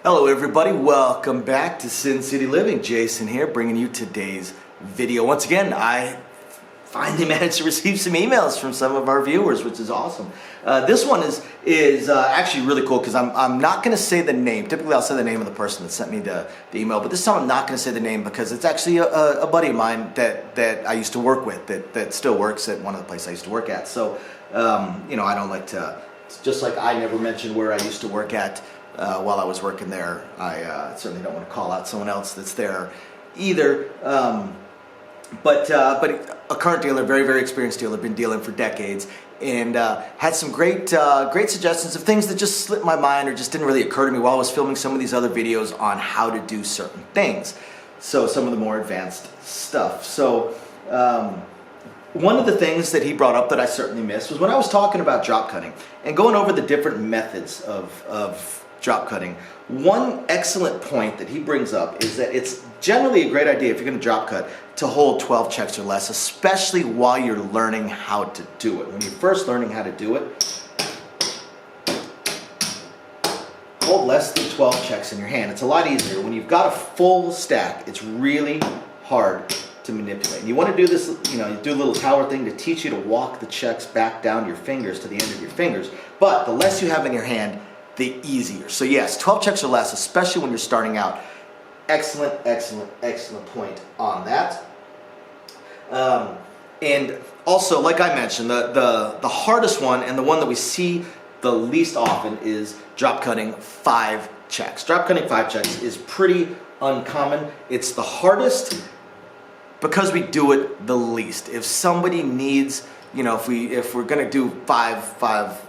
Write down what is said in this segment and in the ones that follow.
Hello everybody, welcome back to Sin City Living. Jason here bringing you today's video. Once again, I finally managed to receive some emails from some of our viewers, which is awesome. This one is actually really cool because I'm not going to say the name. Typically I'll say the name of the person that sent me the email, but this time I'm not going to say the name because it's actually a buddy of mine that I used to work with that still works at one of the places I used to work at. So, I don't like to, just like I never mentioned where I used to work at while I was working there. I certainly don't want to call out someone else that's there either. But a current dealer, very, very experienced dealer, been dealing for decades, and had some great suggestions of things that just slipped my mind or just didn't really occur to me while I was filming some of these other videos on how to do certain things. So some of the more advanced stuff. So one of the things that he brought up that I certainly missed was when I was talking about drop cutting and going over the different methods of drop cutting. One excellent point that he brings up is that it's generally a great idea if you're going to drop cut to hold 12 checks or less, especially while you're learning how to do it. When you're first learning how to do it, hold less than 12 checks in your hand. It's a lot easier. When you've got a full stack, it's really hard to manipulate. And you want to do this, you do a little tower thing to teach you to walk the checks back down your fingers to the end of your fingers. But the less you have in your hand, the easier. So yes, 12 checks or less, especially when you're starting out. Excellent, excellent, excellent point on that. And also, like I mentioned, the hardest one and the one that we see the least often is drop cutting 5 checks. Drop cutting 5 checks is pretty uncommon. It's the hardest because we do it the least. If somebody needs, if we're gonna do five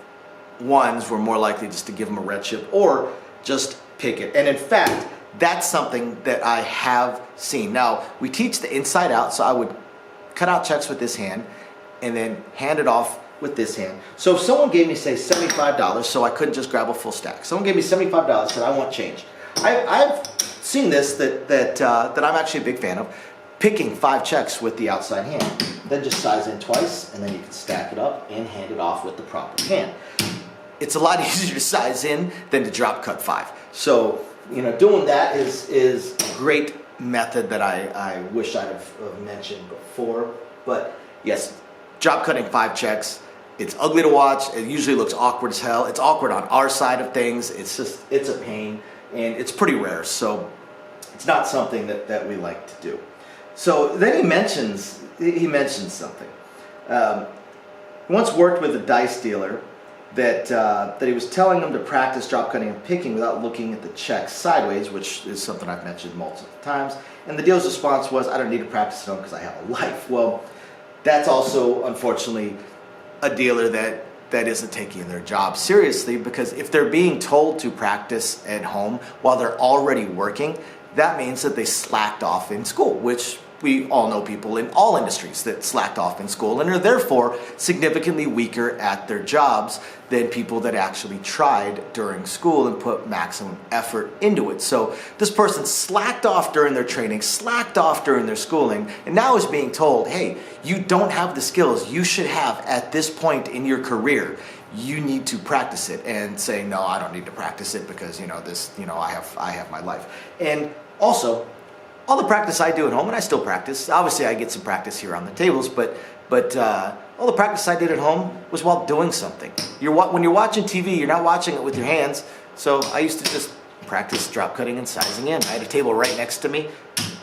ones, we're more likely just to give them a red chip or just pick it. And in fact, that's something that I have seen. Now, we teach the inside out, so I would cut out checks with this hand and then hand it off with this hand. So if someone gave me, say, $75, so I couldn't just grab a full stack. Someone gave me $75, said, I want change. I've seen this that I'm actually a big fan of, picking 5 checks with the outside hand. Then just size in twice, and then you can stack it up and hand it off with the proper hand. It's a lot easier to size in than to drop cut 5. So, doing that is a great method that I wish I'd have mentioned before. But yes, drop cutting 5 checks, it's ugly to watch. It usually looks awkward as hell. It's awkward on our side of things. It's a pain, and it's pretty rare. So it's not something that we like to do. So then he mentions something. He once worked with a dice dealer that he was telling them to practice drop cutting and picking without looking at the checks sideways, which is something I've mentioned multiple times. And the dealer's response was, I don't need to practice it on because I have a life. Well, that's also, unfortunately, a dealer that isn't taking their job seriously, because if they're being told to practice at home while they're already working, that means that they slacked off in school, which we all know people in all industries that slacked off in school and are therefore significantly weaker at their jobs than people that actually tried during school and put maximum effort into it. So this person slacked off during their training, slacked off during their schooling, and now is being told, hey, you don't have the skills you should have at this point in your career. You need to practice it, and saying, no, I don't need to practice it because, I have my life. And also, all the practice I do at home, and I still practice, obviously I get some practice here on the tables, but all the practice I did at home was while doing something. When you're watching TV, you're not watching it with your hands, so I used to just practice drop cutting and sizing in. I had a table right next to me,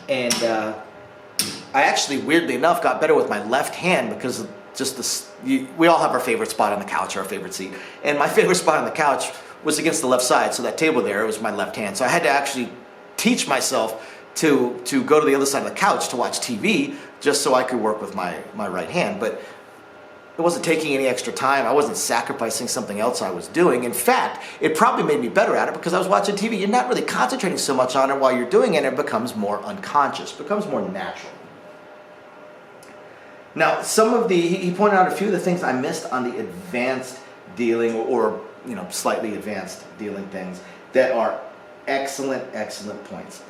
and I actually, weirdly enough, got better with my left hand because of just we all have our favorite spot on the couch, our favorite seat, and my favorite spot on the couch was against the left side, so that table there was my left hand. So I had to actually teach myself to go to the other side of the couch to watch TV just so I could work with my right hand. But it wasn't taking any extra time. I wasn't sacrificing something else I was doing. In fact, it probably made me better at it because I was watching TV. You're not really concentrating so much on it while you're doing it. It becomes more unconscious, becomes more natural. Now, he pointed out a few of the things I missed on the advanced dealing or slightly advanced dealing things that are excellent, excellent points.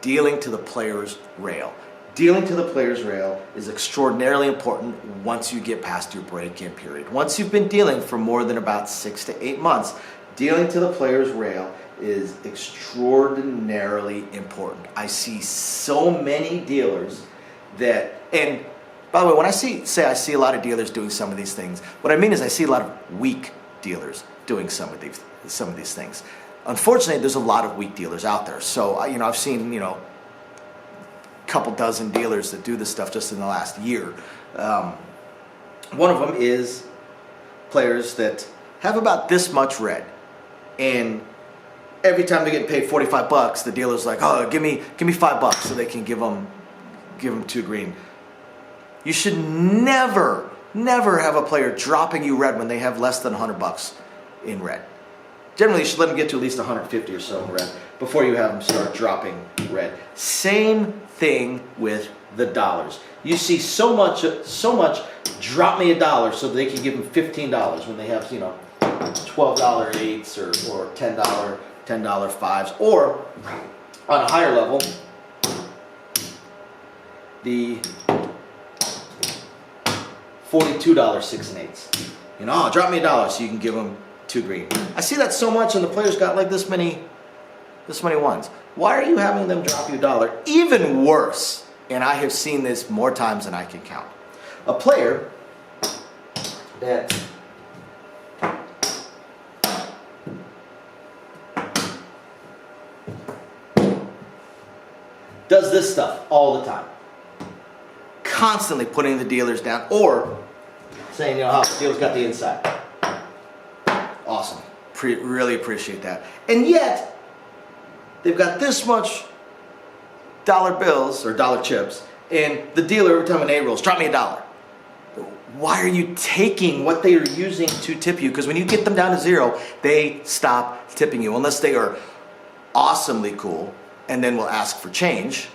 Dealing to the player's rail. Dealing to the player's rail is extraordinarily important once you get past your break-in period. Once you've been dealing for more than about 6 to 8 months, dealing to the player's rail is extraordinarily important. I see so many dealers that, and by the way, when I see a lot of dealers doing some of these things, what I mean is I see a lot of weak dealers doing some of these things. Unfortunately, there's a lot of weak dealers out there. So I've seen a couple dozen dealers that do this stuff just in the last year. One of them is players that have about this much red, and every time they're getting paid $45, the dealer's like, "Oh, give me $5 so they can give them 2 green." You should never have a player dropping you red when they have less than $100 in red. Generally, you should let them get to at least 150 or so in red before you have them start dropping red. Same thing with the dollars. You see so much, drop me $1 so they can give them $15 when they have, $12 eights or $10 fives, or on a higher level, the $42 6 and 8s. Drop me $1 so you can give them 2 green. I see that so much, and the players got like this many ones. Why are you having them drop you $1? Even worse, and I have seen this more times than I can count. A player that does this stuff all the time, constantly putting the dealers down, or saying, the dealer's got the inside. Awesome. Really appreciate that. And yet, they've got this much dollar bills or dollar chips, and the dealer, every time an A rolls, drop me $1. Why are you taking what they are using to tip you? Because when you get them down to 0, they stop tipping you, unless they are awesomely cool and then will ask for change.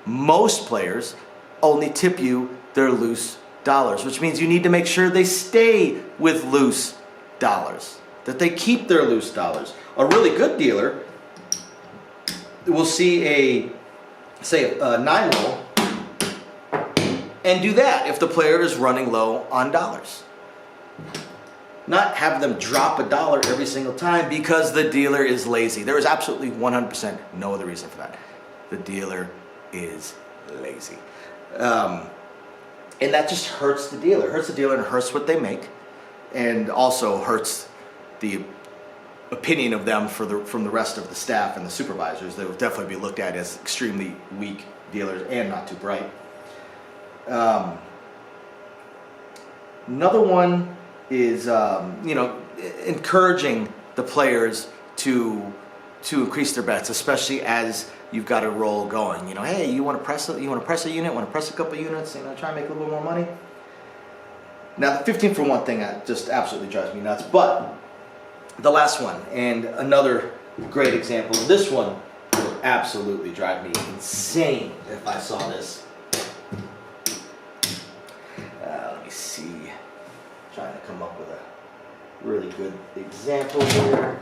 Most players only tip you their loose dollars, which means you need to make sure they stay with loose dollars, that they keep their loose dollars. A really good dealer will see a 9 roll and do that if the player is running low on dollars. Not have them drop $1 every single time because the dealer is lazy. There is absolutely 100% no other reason for that. The dealer is lazy. And that just hurts the dealer. It hurts the dealer and hurts what they make, and also hurts the opinion of them from the rest of the staff and the supervisors. They will definitely be looked at as extremely weak dealers and not too bright. Another one is encouraging the players to increase their bets, especially as you've got a roll going. Hey, you want to press a unit, want to press a couple units, try and make a little bit more money. Now, the 15 for 1 thing just absolutely drives me nuts. But the last one, and another great example, this one would absolutely drive me insane if I saw this. Let me see. Trying to come up with a really good example here.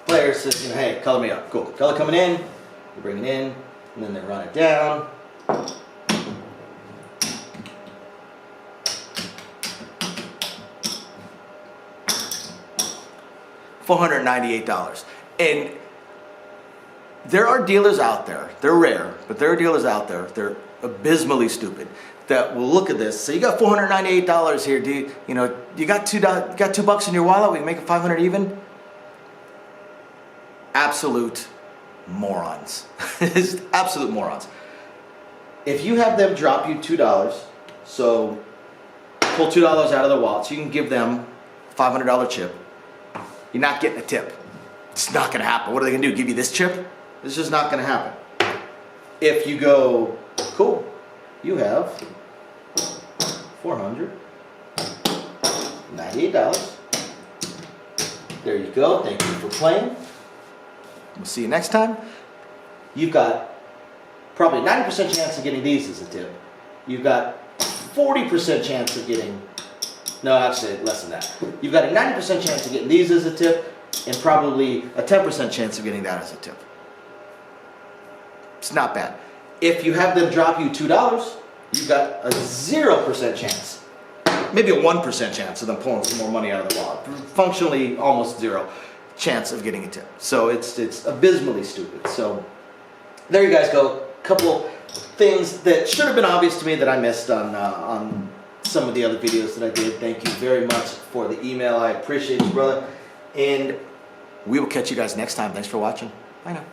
Player says, hey, color me up. Cool. Color coming in, you bring it in, and then they run it down. $498. And there are dealers out there, they're rare, but there are dealers out there, they're abysmally stupid, that will look at this. So you got $498 here. You got $2 in your wallet, we can make it 500 even? Absolute morons. Absolute morons. If you have them drop you $2, so pull $2 out of their wallet, so you can give them a $500 chip, you're not getting a tip. It's not going to happen. What are they going to do? Give you this chip? It's just not going to happen. If you go, cool, you have $498. There you go. Thank you for playing. We'll see you next time. You've got probably 90% chance of getting these as a tip. You've got 40% chance of getting, no, actually less than that. You've got a 90% chance of getting these as a tip, and probably a 10% chance of getting that as a tip. It's not bad. If you have them drop you $2, you've got a 0% chance maybe a 1% chance of them pulling some more money out of the wallet. Functionally, almost zero chance of getting a tip. So it's abysmally stupid. So there you guys go. Couple things that should have been obvious to me that I missed on some of the other videos that I did. Thank you very much for the email. I appreciate you, brother. And we will catch you guys next time. Thanks for watching. Bye now.